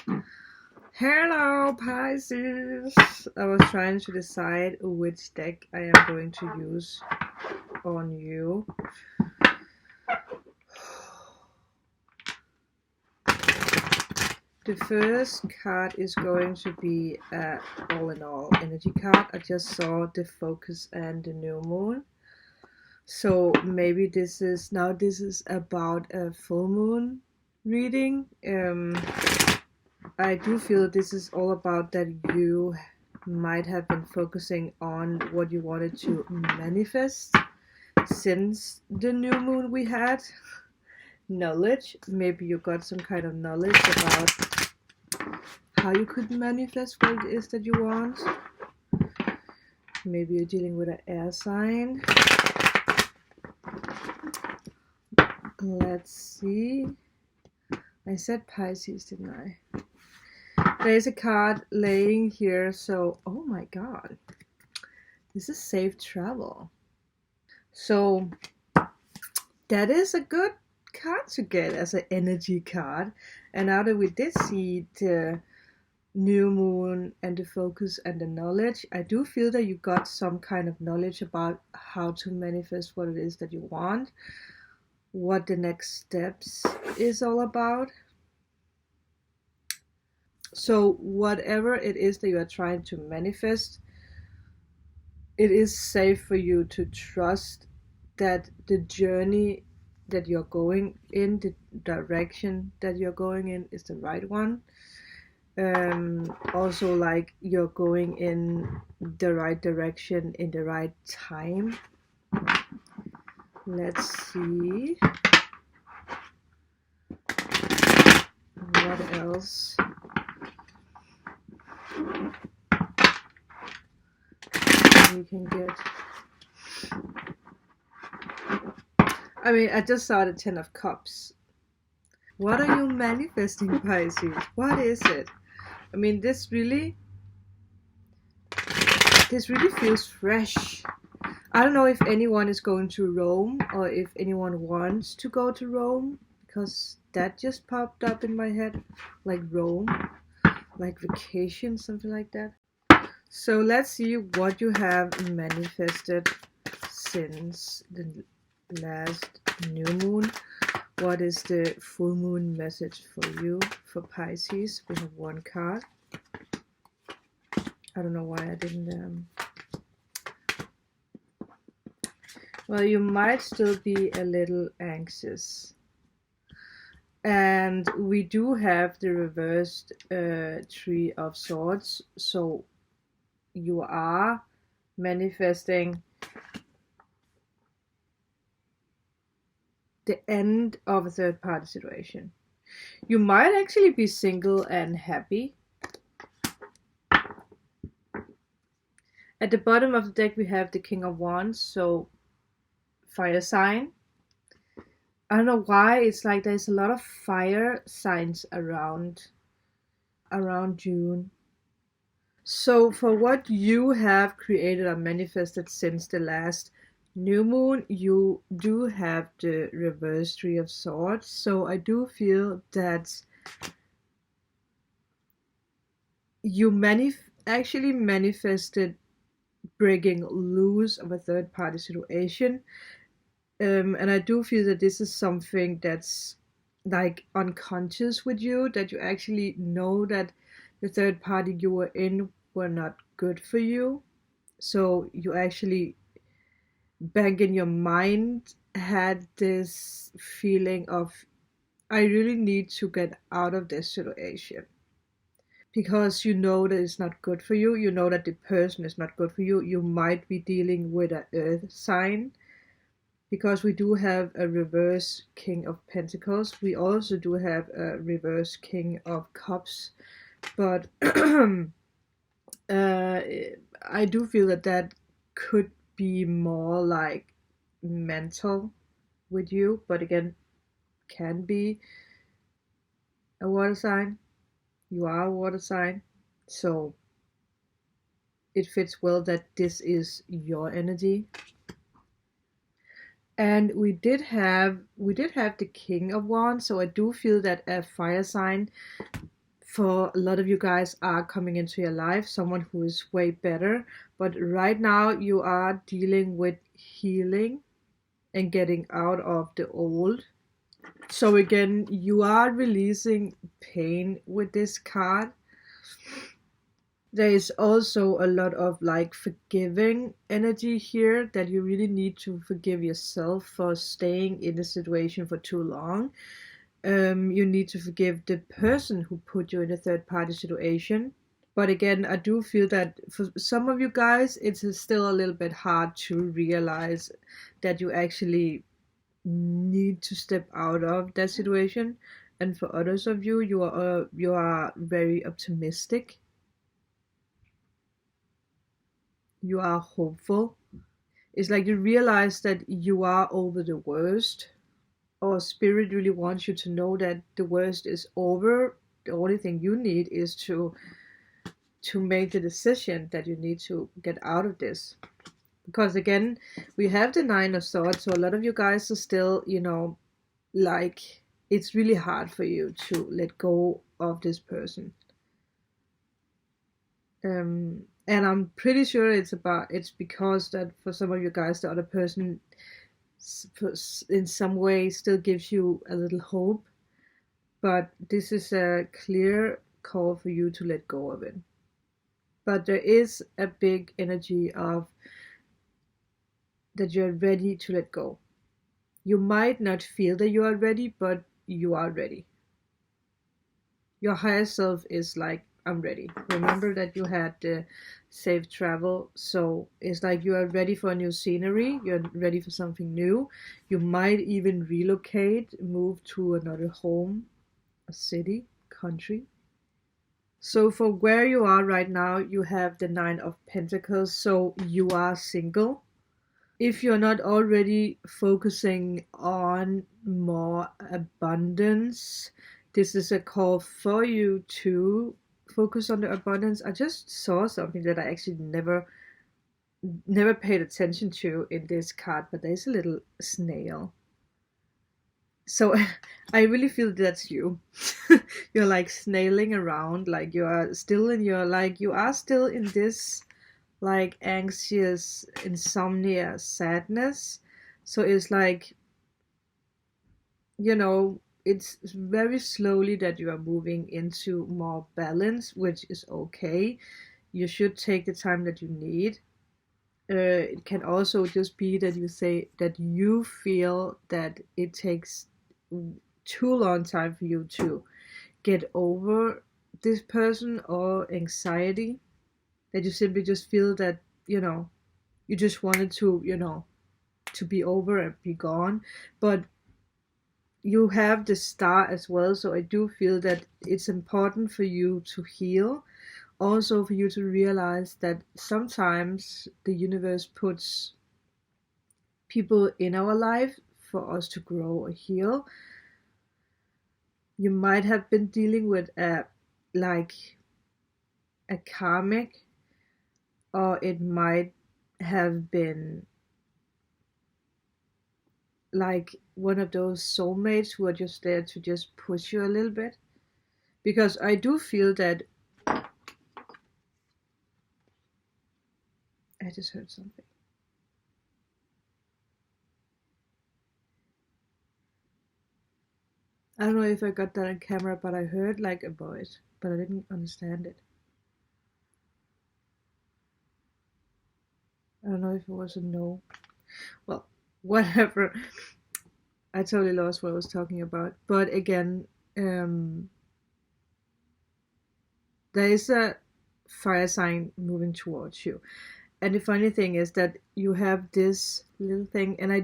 Hello, Pisces! I was trying to decide which deck I am going to use on you. The first card is going to be all in all energy card. I just saw the focus and the new moon. So maybe this is about a full moon reading. I do feel this is all about that you might have been focusing on what you wanted to manifest since the new moon we had. Knowledge. Maybe you got some kind of knowledge about how you could manifest what it is that you want. Maybe you're dealing with an air sign. Let's see. I said Pisces, didn't I? There's a card laying here, so oh my god. This is safe travel. So that is a good card to get as an energy card. And now that we did see the new moon and the focus and the knowledge, I do feel that you got some kind of knowledge about how to manifest what it is that you want, what the next steps is all about. So whatever it is that you are trying to manifest, it is safe for you to trust that the journey that you're going in, the direction that you're going in, is the right one. Also, like, you're going in the right direction in the right time. Let's see what else we can get. I mean, I just saw the 10 of Cups. What are you manifesting, Pisces? What is it? I mean, this really feels fresh. I don't know if anyone is going to Rome or if anyone wants to go to Rome, because that just popped up in my head, like Rome, like vacation, something like that. So let's see what you have manifested since the last new moon. What is the full moon message for you, for Pisces? We have one card. I don't know why I didn't. Well, you might still be a little anxious. And we do have the reversed Three of Swords. So you are manifesting the end of a third party situation. You might actually be single and happy. At the bottom of the deck we have the King of Wands, so fire sign. I don't know why, it's like there's a lot of fire signs around June. So for what you have created or manifested since the last new moon, you do have the reverse Three of Swords. So I do feel that you actually manifested breaking loose of a third party situation. And I do feel that this is something that's like unconscious with you, that you actually know that the third party you were in were not good for you. So you actually, back in your mind, had this feeling of, I really need to get out of this situation. Because you know that it's not good for you. You know that the person is not good for you. You might be dealing with an earth sign. Because we do have a reverse King of Pentacles. We also do have a reverse King of Cups. But I do feel that could be more like mental with you. But again, can be a water sign. You are a water sign. So it fits well that this is your energy. And we did have the King of Wands, so I do feel that a fire sign for a lot of you guys are coming into your life, someone who is way better. But right now you are dealing with healing and getting out of the old. So again, you are releasing pain with this card. There is also a lot of like forgiving energy here, that you really need to forgive yourself for staying in the situation for too long. You need to forgive the person who put you in a third party situation. But again, I do feel that for some of you guys, it's still a little bit hard to realize that you actually need to step out of that situation. And for others of you, you are very optimistic. You are hopeful. It's like you realize that you are over the worst, or spirit really wants you to know that the worst is over. The only thing you need is to make the decision that you need to get out of this. Because again, we have the Nine of Swords, so a lot of you guys are still, like, it's really hard for you to let go of this person. And I'm pretty sure it's because that for some of you guys, the other person in some way still gives you a little hope. But this is a clear call for you to let go of it. But there is a big energy of that you're ready to let go. You might not feel that you are ready, but you are ready. Your higher self is like, I'm ready. Remember that you had the safe travel, so it's like you are ready for a new scenery, you're ready for something new. You might even relocate, move to another home, a city, country. So for where you are right now, you have the Nine of Pentacles, so you are single. If you're not already focusing on more abundance, this is a call for you to focus on the abundance. I just saw something that I actually never paid attention to in this card, but there's a little snail. So I really feel that's you. You're like snailing around, like you are still in your, like you are still in this like anxious insomnia sadness. So it's like, it's very slowly that you are moving into more balance, which is okay. You should take the time that you need. It can also just be that you say that you feel that it takes too long time for you to get over this person, or anxiety, that you simply just feel that you just wanted to to be over and be gone. But you have the Star as well, so I do feel that it's important for you to heal, also for you to realize that sometimes the universe puts people in our life for us to grow or heal. You might have been dealing with a karmic, or it might have been like one of those soulmates who are just there to just push you a little bit. Because I do feel that I just heard something. I don't know if I got that on camera, but I heard like a voice, but I didn't understand it. I don't know if it was a no. Well, whatever. I totally lost what I was talking about. But again, there is a fire sign moving towards you. And the funny thing is that you have this little thing, and I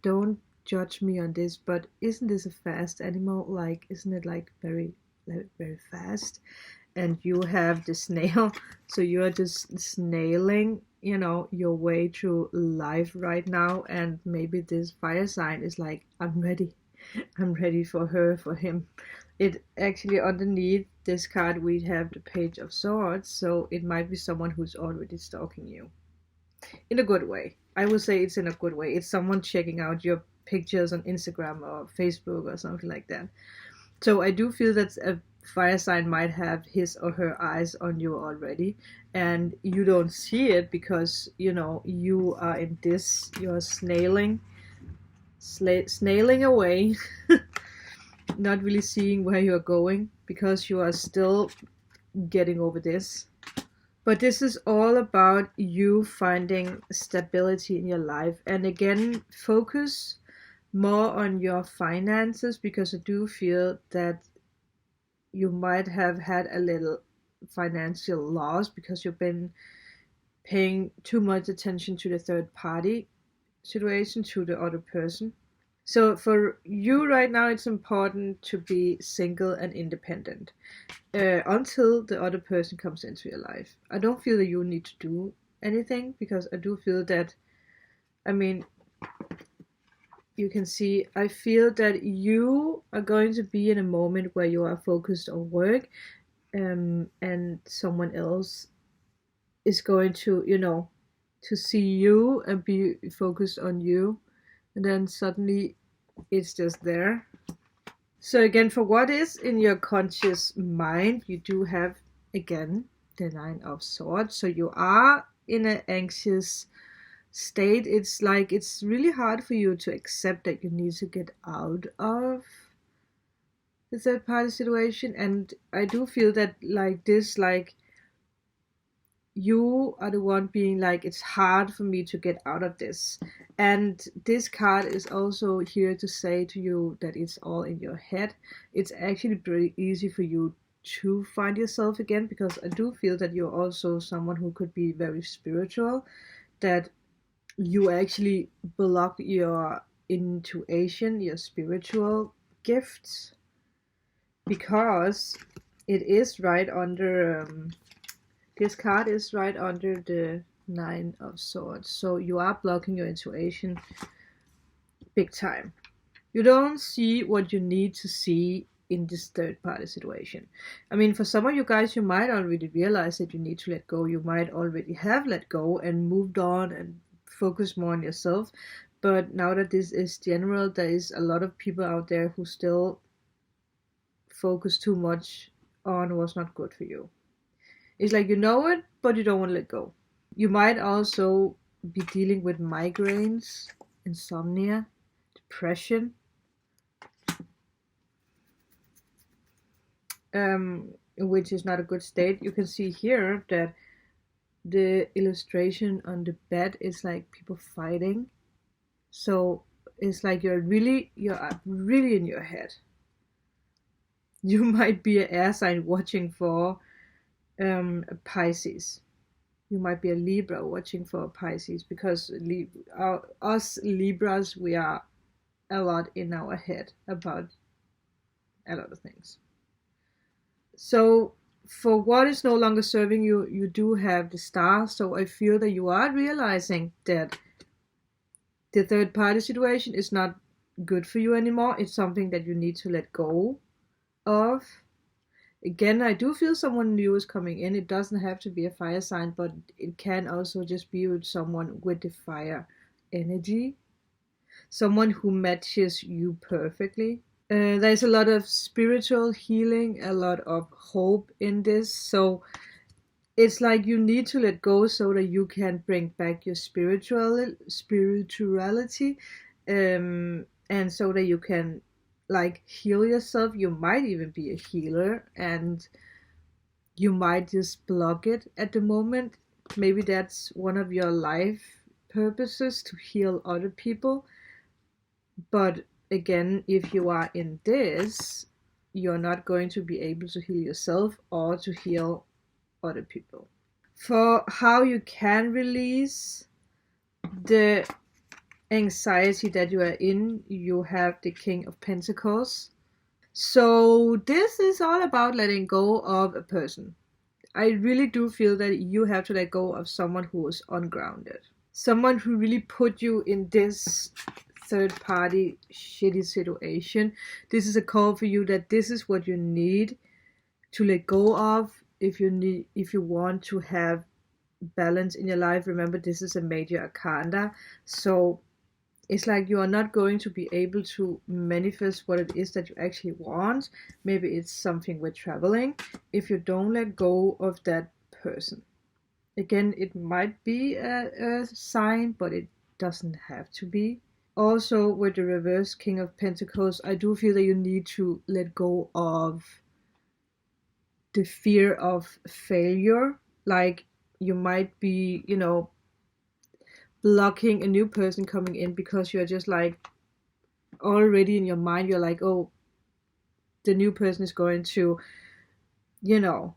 don't judge me on this, but isn't this a fast animal? Like, isn't it like very, very fast? And you have the snail, so you are just snailing, your way through life right now. And maybe this fire sign is like, I'm ready for her, for him. It actually, underneath this card, we have the Page of Swords, so it might be someone who's already stalking you. In a good way. I would say it's in a good way. It's someone checking out your pictures on Instagram or Facebook or something like that. So I do feel that's a fire sign might have his or her eyes on you already, and you don't see it because you are in this, you're snailing away, not really seeing where you're going because you are still getting over this. But this is all about you finding stability in your life. And again, focus more on your finances, because I do feel that you might have had a little financial loss because you've been paying too much attention to the third party situation, to the other person. So for you right now, it's important to be single and independent until the other person comes into your life. I don't feel that you need to do anything, because I do feel that, I mean, you can see, I feel that you are going to be in a moment where you are focused on work, and someone else is going to, to see you and be focused on you, and then suddenly it's just there. So again, for what is in your conscious mind, you do have, again, the Nine of Swords. So you are in an anxious state. It's like it's really hard for you to accept that you need to get out of the third party situation. And I do feel that you are the one being like, it's hard for me to get out of this. And this card is also here to say to you that it's all in your head. It's actually pretty easy for you to find yourself again, because I do feel that you're also someone who could be very spiritual, that you actually block your intuition, your spiritual gifts, because it is right under this card is right under the Nine of Swords. So you are blocking your intuition big time. You don't see what you need to see in this third party situation. I mean, for some of you guys, you might already realize that you need to let go. You might already have let go and moved on and focus more on yourself. But now that this is general, there is a lot of people out there who still focus too much on what's not good for you. It's like you know it, but you don't want to let go. You might also be dealing with migraines, insomnia, depression, which is not a good state. You can see here that the illustration on the bed is like people fighting. So it's like you're really in your head. You might be an air sign watching for a Pisces. You might be a Libra watching for a Pisces, because us Libras, we are a lot in our head about a lot of things. So for what is no longer serving you, you do have the Star. So I feel that you are realizing that the third party situation is not good for you anymore. It's something that you need to let go of. Again, I do feel someone new is coming in. It doesn't have to be a fire sign, but it can also just be with someone with the fire energy. Someone who matches you perfectly. There's a lot of spiritual healing, a lot of hope in this. So it's like you need to let go so that you can bring back your spirituality, and so that you can like heal yourself. You might even be a healer, and you might just block it at the moment. Maybe that's one of your life purposes, to heal other people. But again, if you are in this, you're not going to be able to heal yourself or to heal other people. For how you can release the anxiety that you are in, you have the King of Pentacles. So this is all about letting go of a person. I really do feel that you have to let go of someone who is ungrounded. Someone who really put you in this third party shitty situation. This is a call for you that this is what you need to let go of if you want to have balance in your life. Remember, this is a major arcana, so It's like you are not going to be able to manifest what it is that you actually want. Maybe it's something with traveling, if you don't let go of that person. Again, it might be a sign, but it doesn't have to be. Also, with the reverse King of Pentacles, I do feel that you need to let go of the fear of failure. Like, you might be, blocking a new person coming in because you're just like, already in your mind, you're like, oh, the new person is going to, you know,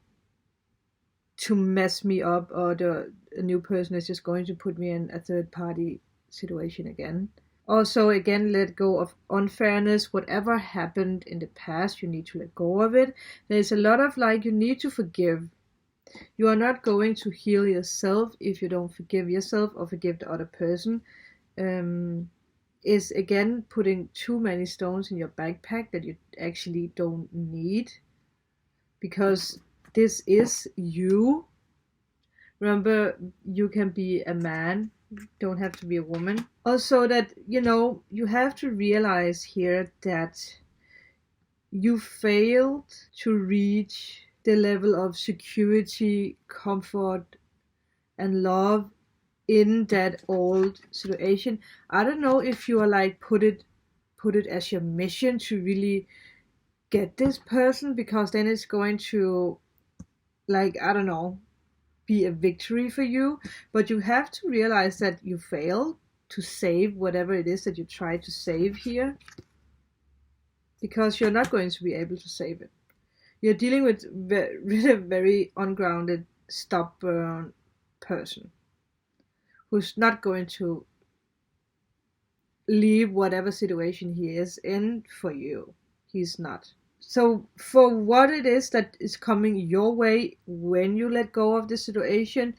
to mess me up, or the new person is just going to put me in a third party situation again. Also, again, let go of unfairness. Whatever happened in the past, you need to let go of it. There's a lot of like, you need to forgive. You are not going to heal yourself if you don't forgive yourself or forgive the other person. Is again putting too many stones in your backpack that you actually don't need, because this is you. Remember, you can be a man, don't have to be a woman. Also, that you have to realize here that you failed to reach the level of security, comfort, and love in that old situation. I don't know if you are like put it as your mission to really get this person, because then it's going to, like, I don't know, be a victory for you. But you have to realize that you failed to save whatever it is that you try to save here, because you're not going to be able to save it. You're dealing with a very ungrounded, stubborn person who's not going to leave whatever situation he is in for you. He's not. So for what it is that is coming your way when you let go of the situation,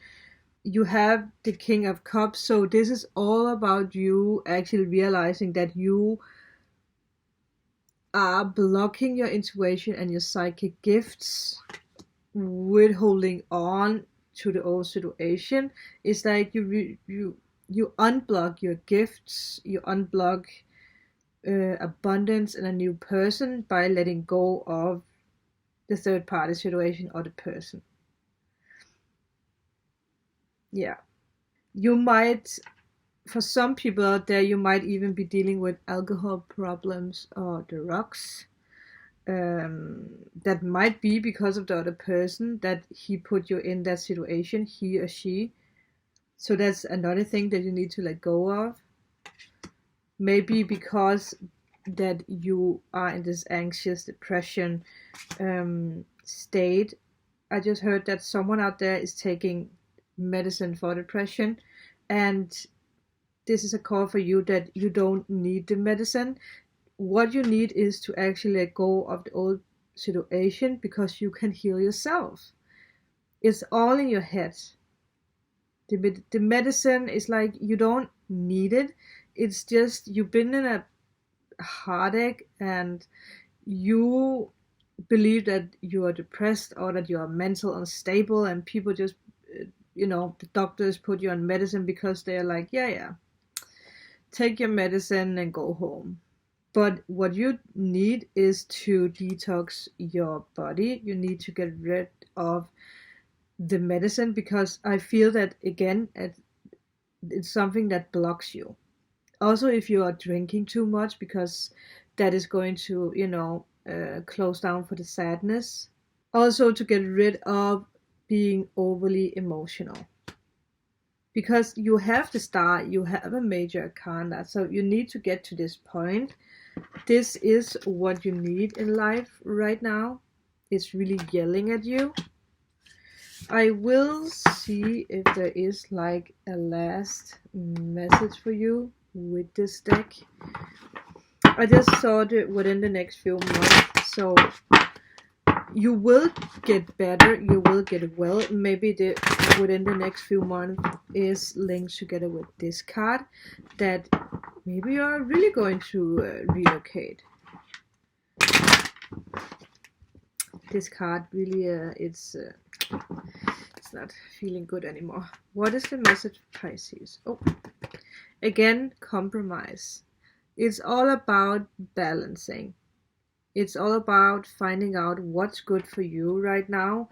you have the King of Cups. So this is all about you actually realizing that you are blocking your intuition and your psychic gifts with holding on to the old situation. It's like you unblock your gifts, you unblock abundance in a new person by letting go of the third party situation or the person. Yeah. You might, for some people out there, you might even be dealing with alcohol problems or drugs. That might be because of the other person, that he put you in that situation, he or she. So that's another thing that you need to let go of. Maybe because that you are in this anxious depression state. I just heard that someone out there is taking medicine for depression, and this is a call for you that you don't need the medicine. What you need is to actually let go of the old situation, because you can heal yourself. It's all in your head. The medicine is like, you don't need it. It's just you've been in a heartache and you believe that you are depressed or that you are mental unstable, and people just, the doctors put you on medicine because they're like, yeah, take your medicine and go home. But what you need is to detox your body. You need to get rid of the medicine, because I feel that, again, it's something that blocks you. Also, if you are drinking too much, because that is going to, close down for the sadness. Also, to get rid of being overly emotional. Because you have the star, you have a major arcana, so you need to get to this point. This is what you need in life right now. It's really yelling at you. I will see if there is like a last message for you with this deck. I just saw it within the next few months, so you will get better, you will get well. Maybe within the next few months is linked together with this card, that maybe you are really going to relocate. This card really, it's not feeling good anymore. What is the message, Pisces? Oh, Again, compromise. It's all about balancing. It's all about finding out what's good for you right now.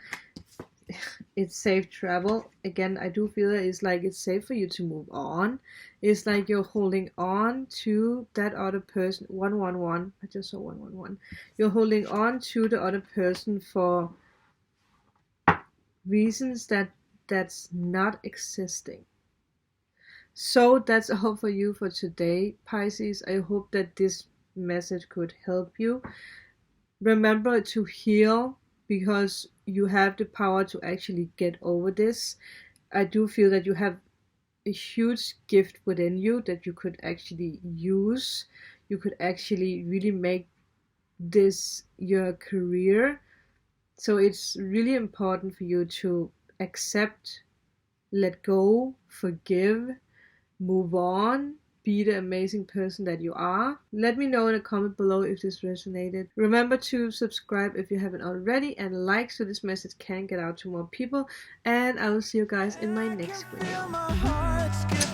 It's safe travel. Again, I do feel that it's like it's safe for you to move on. It's like you're holding on to that other person. 111. I just saw 111. You're holding on to the other person for reasons that's not existing. So that's all for you for today, Pisces. I hope that this message could help you. Remember to heal, because you have the power to actually get over this. I do feel that you have a huge gift within you that you could actually use. You could actually really make this your career. So it's really important for you to accept, let go, forgive, move on, be the amazing person that you are. Let me know in a comment below if this resonated. Remember to subscribe if you haven't already, and like, so this message can get out to more people. And I will see you guys in my next video.